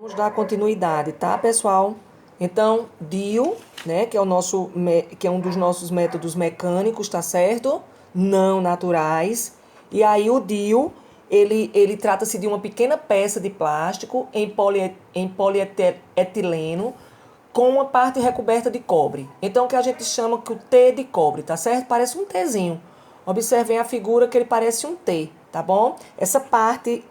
Vamos dar continuidade, tá, pessoal? Então, DIU, né, que é um dos nossos métodos mecânicos, tá certo? Não naturais. E aí o DIU, ele trata-se de uma pequena peça de plástico em polietileno com uma parte recoberta de cobre. Então, o que a gente chama que o T de cobre, tá certo? Parece um Tzinho. Observem a figura que ele parece um T, tá bom? Essa parte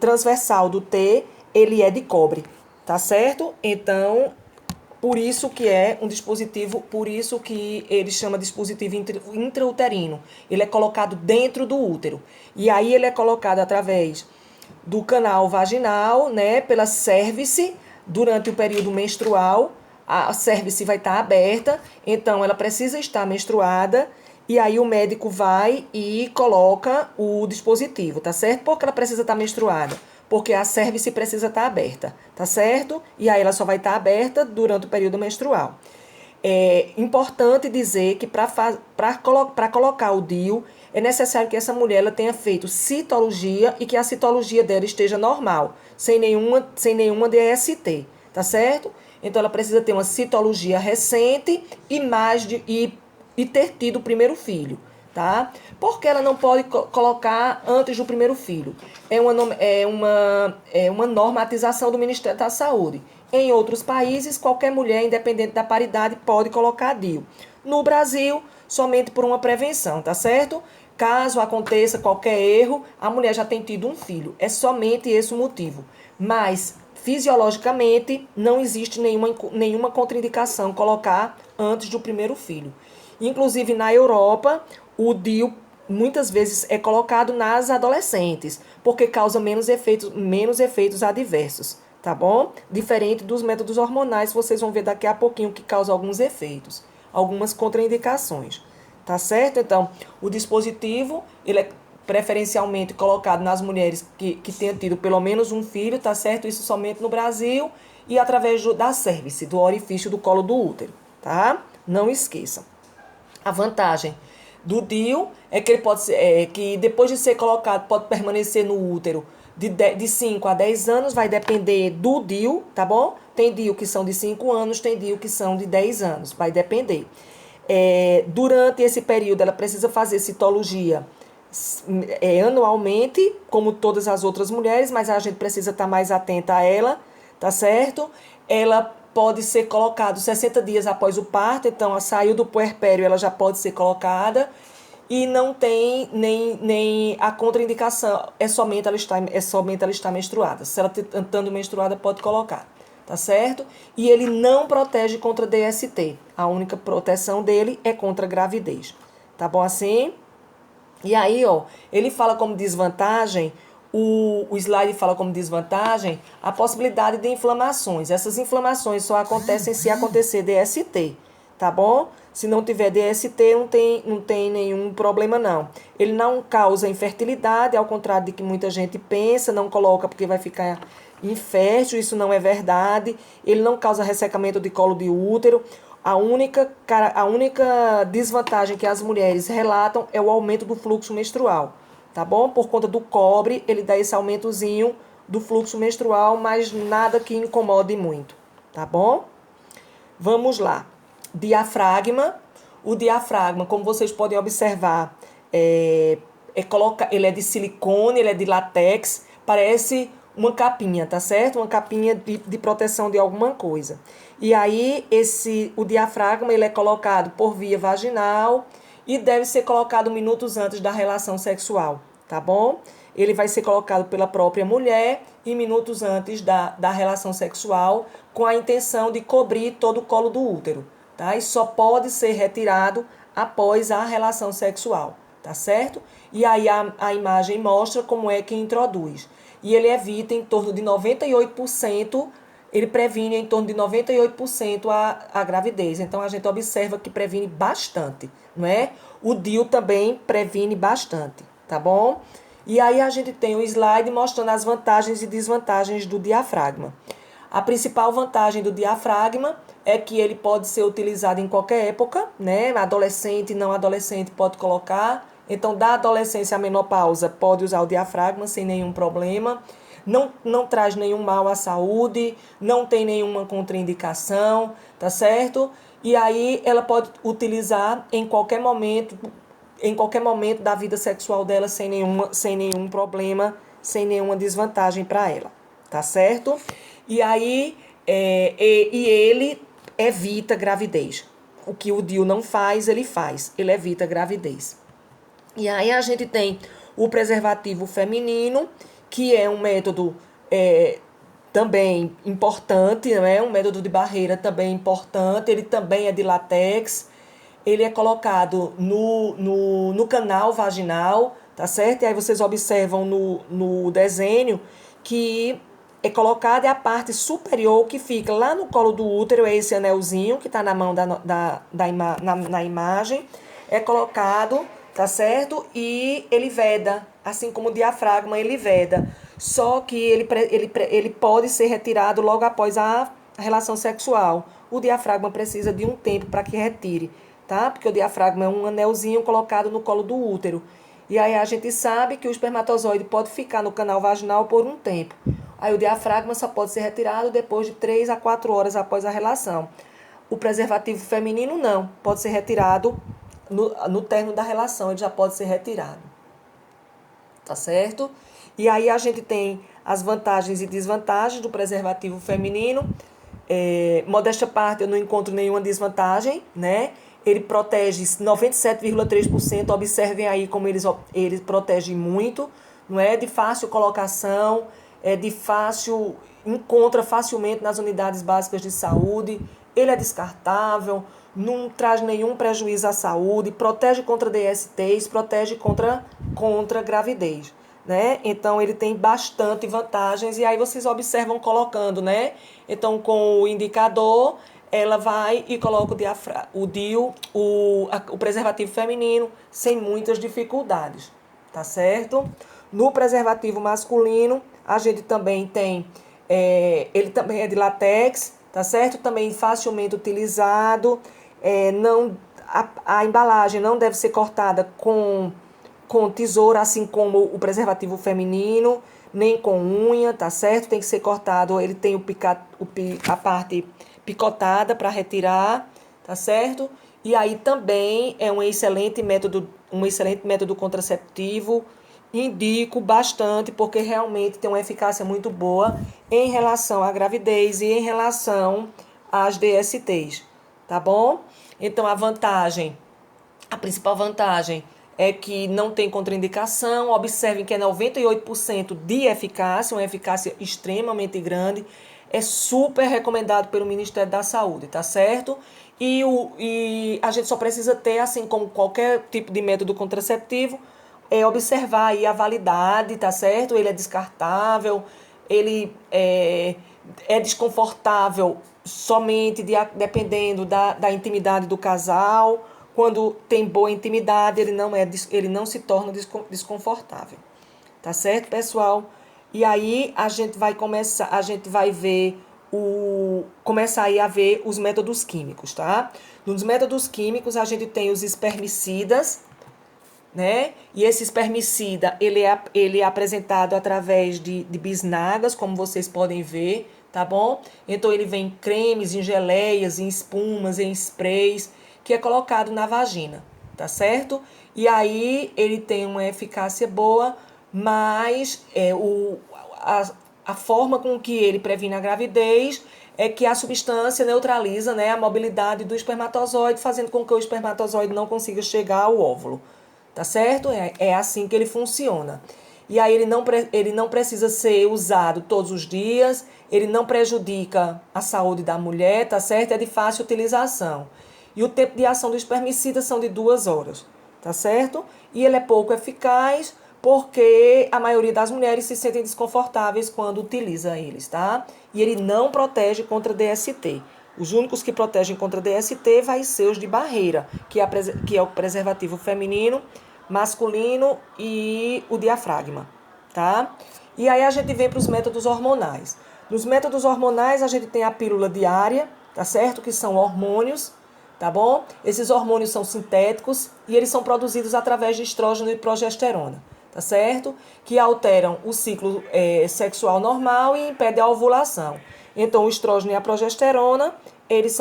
transversal do T, ele é de cobre, tá certo? Então, por isso que é um dispositivo, por isso que ele chama dispositivo intrauterino. Ele é colocado dentro do útero. E aí ele é colocado através do canal vaginal, né, pela cérvice, durante o período menstrual. A cérvice vai estar aberta, então ela precisa estar menstruada. E aí o médico vai e coloca o dispositivo, tá certo? Porque ela precisa estar menstruada. Porque a cérvice precisa estar aberta, tá certo? E aí ela só vai estar aberta durante o período menstrual. É importante dizer que para colocar o DIU, é necessário que essa mulher ela tenha feito citologia e que a citologia dela esteja normal, sem nenhuma DST, tá certo? Então ela precisa ter uma citologia recente e ter tido o primeiro filho, tá? Porque ela não pode colocar antes do primeiro filho. É uma normatização do Ministério da Saúde. Em outros países, qualquer mulher, independente da paridade, pode colocar DIU. No Brasil, somente por uma prevenção, tá certo? Caso aconteça qualquer erro, a mulher já tem tido um filho. É somente esse o motivo. Mas, fisiologicamente, não existe nenhuma contraindicação colocar antes do primeiro filho. Inclusive, na Europa, o DIU muitas vezes é colocado nas adolescentes, porque causa menos efeitos adversos, tá bom? Diferente dos métodos hormonais, vocês vão ver daqui a pouquinho que causa alguns efeitos, algumas contraindicações, tá certo? Então, o dispositivo, ele é preferencialmente colocado nas mulheres que tenham tido pelo menos um filho, tá certo? Isso somente no Brasil e através da cérvice, do orifício do colo do útero, tá? Não esqueçam. A vantagem do DIU é que ele pode ser, que depois de ser colocado, pode permanecer no útero de 5 a 10 anos, vai depender do DIU, tá bom? Tem DIU que são de 5 anos, tem DIU que são de 10 anos, vai depender. Durante esse período, ela precisa fazer citologia anualmente, como todas as outras mulheres, mas a gente precisa estar mais atenta a ela, tá certo? Ela pode ser colocado 60 dias após o parto, então saiu do puerpério, ela já pode ser colocada e não tem nem a contraindicação, é somente ela estar menstruada. Se ela estando menstruada, pode colocar, tá certo? E ele não protege contra DST, a única proteção dele é contra gravidez, tá bom assim? E aí, ó, ele fala como desvantagem, o slide fala como desvantagem a possibilidade de inflamações. Essas inflamações só acontecem se acontecer DST, tá bom? Se não tiver DST, não tem nenhum problema, não. Ele não causa infertilidade, ao contrário de que muita gente pensa, não coloca porque vai ficar infértil, isso não é verdade. Ele não causa ressecamento de colo de útero. A única desvantagem que as mulheres relatam é o aumento do fluxo menstrual, tá bom? Por conta do cobre, ele dá esse aumentozinho do fluxo menstrual, mas nada que incomode muito, tá bom? Vamos lá. Diafragma. O diafragma, como vocês podem observar, ele é de silicone, ele é de látex, parece uma capinha, tá certo? Uma capinha de proteção de alguma coisa. E aí, o diafragma, ele é colocado por via vaginal e deve ser colocado minutos antes da relação sexual, tá bom? Ele vai ser colocado pela própria mulher e minutos antes da relação sexual, com a intenção de cobrir todo o colo do útero, tá? E só pode ser retirado após a relação sexual, tá certo? E aí a imagem mostra como é que introduz. E ele evita em torno de 98%, ele previne em torno de 98% a gravidez. Então a gente observa que previne bastante, não é? O DIU também previne bastante, tá bom? E aí a gente tem o slide mostrando as vantagens e desvantagens do diafragma. A principal vantagem do diafragma é que ele pode ser utilizado em qualquer época, né? Adolescente, não adolescente pode colocar. Então, da adolescência à menopausa, pode usar o diafragma sem nenhum problema. não traz nenhum mal à saúde, não tem nenhuma contraindicação, tá certo? E aí ela pode utilizar em qualquer momento da vida sexual dela sem nenhum problema, sem nenhuma desvantagem para ela, tá certo? E aí ele evita gravidez. O que o DIU não faz, ele faz. Ele evita gravidez. E aí a gente tem o preservativo feminino, que é um método também importante, né? Um método de barreira também importante. Ele também é de látex. Ele é colocado no canal vaginal, tá certo? E aí vocês observam no desenho que é colocado é a parte superior que fica lá no colo do útero, é esse anelzinho que está na mão na imagem, é colocado, tá certo? E ele veda, assim como o diafragma, ele veda. Só que ele pode ser retirado logo após a relação sexual. O diafragma precisa de um tempo para que retire, tá? Porque o diafragma é um anelzinho colocado no colo do útero. E aí a gente sabe que o espermatozoide pode ficar no canal vaginal por um tempo. Aí o diafragma só pode ser retirado depois de 3 a 4 horas após a relação. O preservativo feminino não, pode ser retirado no término da relação, ele já pode ser retirado. Tá certo? E aí a gente tem as vantagens e desvantagens do preservativo feminino. Modéstia à parte, eu não encontro nenhuma desvantagem, né? Ele protege 97,3%. Observem aí como eles protegem muito. Não é de fácil colocação, encontra facilmente nas unidades básicas de saúde. Ele é descartável, não traz nenhum prejuízo à saúde, protege contra DSTs, protege contra gravidez, né? Então ele tem bastante vantagens e aí vocês observam colocando, né? Então com o indicador ela vai e coloca o DIU, o preservativo feminino sem muitas dificuldades, tá certo? No preservativo masculino a gente também tem, ele também é de látex, tá certo? Também facilmente utilizado, a embalagem não deve ser cortada com tesoura, assim como o preservativo feminino, nem com unha, tá certo? Tem que ser cortado, ele tem a parte picotada para retirar, tá certo? E aí também é um excelente método contraceptivo. Indico bastante porque realmente tem uma eficácia muito boa em relação à gravidez e em relação às DSTs, tá bom? Então a principal vantagem é que não tem contraindicação. Observem que é 98% de eficácia, uma eficácia extremamente grande. É super recomendado pelo Ministério da Saúde, tá certo? E a gente só precisa ter, assim como qualquer tipo de método contraceptivo, observar aí a validade, tá certo? Ele é descartável, ele é desconfortável somente dependendo da intimidade do casal. Quando tem boa intimidade, ele não se torna desconfortável. Tá certo, pessoal? E aí a gente vai começar aí a ver os métodos químicos, tá? Nos métodos químicos a gente tem os espermicidas, né? E esse espermicida, ele é apresentado através de bisnagas, como vocês podem ver, tá bom? Então ele vem em cremes, em geleias, em espumas, em sprays, que é colocado na vagina, tá certo? E aí ele tem uma eficácia boa, mas a forma com que ele previne a gravidez é que a substância neutraliza, né, a mobilidade do espermatozoide, fazendo com que o espermatozoide não consiga chegar ao óvulo. Tá certo? É assim que ele funciona. E aí ele não precisa ser usado todos os dias, ele não prejudica a saúde da mulher, tá certo? É de fácil utilização. E o tempo de ação do espermicida são de 2 horas, tá certo? E ele é pouco eficaz porque a maioria das mulheres se sentem desconfortáveis quando utiliza eles, tá? E ele não protege contra DST. Os únicos que protegem contra DST vai ser os de barreira, que é o preservativo feminino, masculino e o diafragma, tá? E aí a gente vem para os métodos hormonais. Nos métodos hormonais a gente tem a pílula diária, tá certo? Que são hormônios, tá bom? Esses hormônios são sintéticos e eles são produzidos através de estrógeno e progesterona, tá certo? Que alteram o ciclo sexual normal e impedem a ovulação. Então, o estrógeno e a progesterona, eles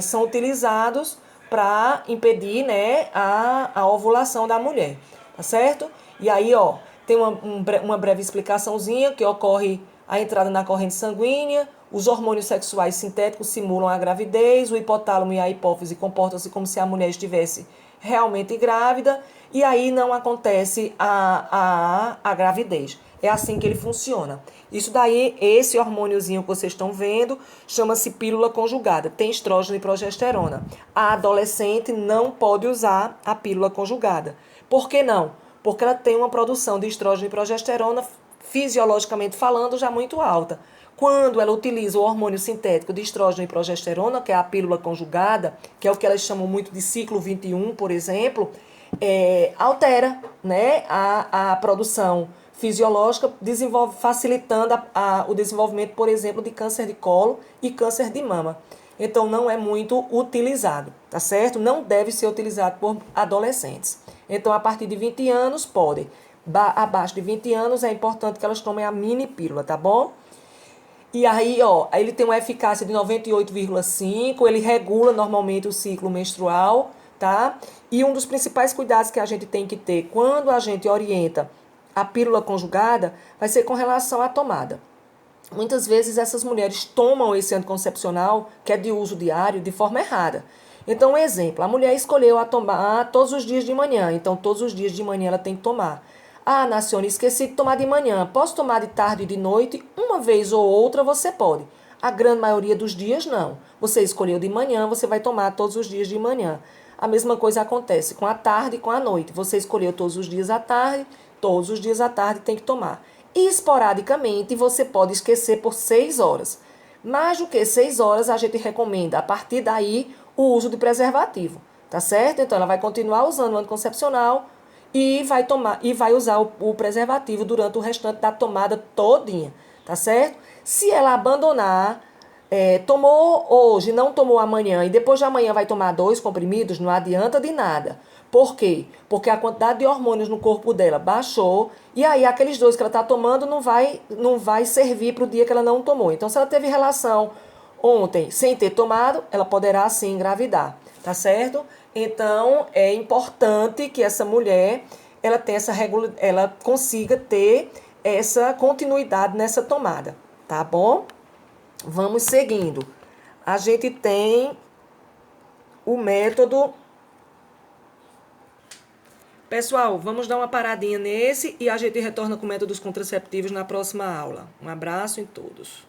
são utilizados para impedir, né, a ovulação da mulher, tá certo? E aí, ó, tem uma breve explicaçãozinha que ocorre a entrada na corrente sanguínea, os hormônios sexuais sintéticos simulam a gravidez, o hipotálamo e a hipófise comportam-se como se a mulher estivesse realmente grávida, e aí não acontece a gravidez. É assim que ele funciona. Isso daí, esse hormôniozinho que vocês estão vendo, chama-se pílula conjugada. Tem estrógeno e progesterona. A adolescente não pode usar a pílula conjugada. Por que não? Porque ela tem uma produção de estrógeno e progesterona, fisiologicamente falando, já muito alta. Quando ela utiliza o hormônio sintético de estrógeno e progesterona, que é a pílula conjugada, que é o que elas chamam muito de ciclo 21, por exemplo, altera, né, a produção fisiológica, facilitando o desenvolvimento, por exemplo, de câncer de colo e câncer de mama. Então, não é muito utilizado, tá certo? Não deve ser utilizado por adolescentes. Então, a partir de 20 anos, pode. Abaixo de 20 anos, é importante que elas tomem a mini pílula, tá bom? E aí, ó, ele tem uma eficácia de 98,5, ele regula normalmente o ciclo menstrual, tá? E um dos principais cuidados que a gente tem que ter quando a gente orienta a pílula conjugada vai ser com relação à tomada. Muitas vezes essas mulheres tomam esse anticoncepcional, que é de uso diário, de forma errada. Então, um exemplo, a mulher escolheu a tomar todos os dias de manhã, então todos os dias de manhã ela tem que tomar. Ah, Nacione, esqueci de tomar de manhã. Posso tomar de tarde e de noite? Uma vez ou outra você pode. A grande maioria dos dias não. Você escolheu de manhã, você vai tomar todos os dias de manhã. A mesma coisa acontece com a tarde e com a noite. Você escolheu todos os dias à tarde, todos os dias à tarde tem que tomar. E esporadicamente você pode esquecer por 6 horas. Mais do que 6 horas a gente recomenda, a partir daí, o uso de preservativo. Tá certo? Então ela vai continuar usando o anticoncepcional e vai usar o preservativo durante o restante da tomada todinha, tá certo? Se ela abandonar, tomou hoje, não tomou amanhã e depois de amanhã vai tomar 2 comprimidos, não adianta de nada. Por quê? Porque a quantidade de hormônios no corpo dela baixou e aí aqueles 2 que ela está tomando não vai servir para o dia que ela não tomou. Então, se ela teve relação ontem sem ter tomado, ela poderá sim engravidar, tá certo? Então, é importante que essa mulher ela consiga ter essa continuidade nessa tomada, tá bom? Vamos seguindo. A gente tem o método. Pessoal, vamos dar uma paradinha nesse e a gente retorna com métodos contraceptivos na próxima aula. Um abraço em todos.